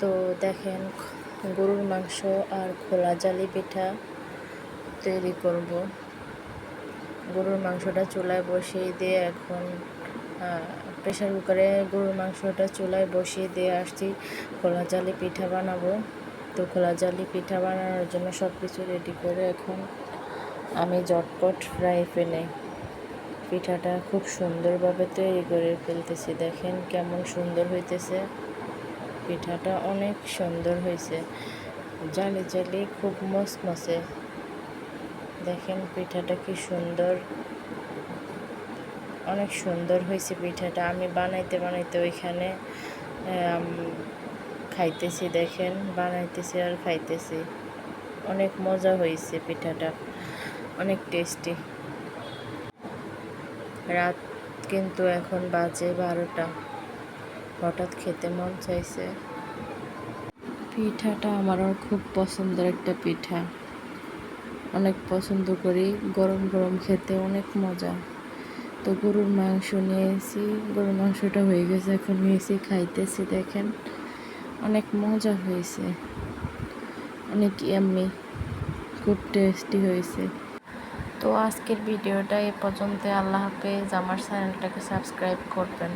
তো দেখেন গরুর মাংস আর খোলা জালি পিঠা তৈরি করব। গরুর মাংসটা চুলায় বসিয়ে দিয়ে এখন প্রেশার কুকারে গরুর মাংসটা চুলায় বসিয়ে দিয়ে আসছি খোলা জালি পিঠা বানাবো। তো খোলা জালি পিঠা বানানোর জন্য সব কিছু রেডি করে এখন আমি ঝটপট ফ্রাই প্যানে পিঠাটা খুব সুন্দরভাবে তৈরি করে ফেলতেছি। দেখেন কেমন সুন্দর হইতেছে, পিঠাটা অনেক সুন্দর হয়েছে, জালি জালি খুব মসমসে। দেখেন পিঠাটা কি সুন্দর, অনেক সুন্দর হয়েছে পিঠাটা। আমি বানাইতে বানাইতে ওইখানে খাইতেছি, দেখেন বানাইতেছি আর খাইতেছি। অনেক মজা হয়েছে পিঠাটা, অনেক টেস্টি। রাত কিন্তু এখন বাজে 12টা। হঠাৎ খেতে মন চাইছে। পিঠাটা আমারও খুব পছন্দের একটা পিঠা, অনেক পছন্দ করি। গরম গরম খেতে অনেক মজা। তো গরুর মাংস নিয়েছি, গরুর মাংসটা হয়ে গেছে, এখন নিয়েছি খাইতেছি। দেখেন অনেক মজা হয়েছে, অনেক ইয়াম্মি, খুব টেস্টি হয়েছে। তো আজকের ভিডিওটা এ পর্যন্ত। আল্লাহ হাফেজ। আমার চ্যানেলটাকে সাবস্ক্রাইব করবেন।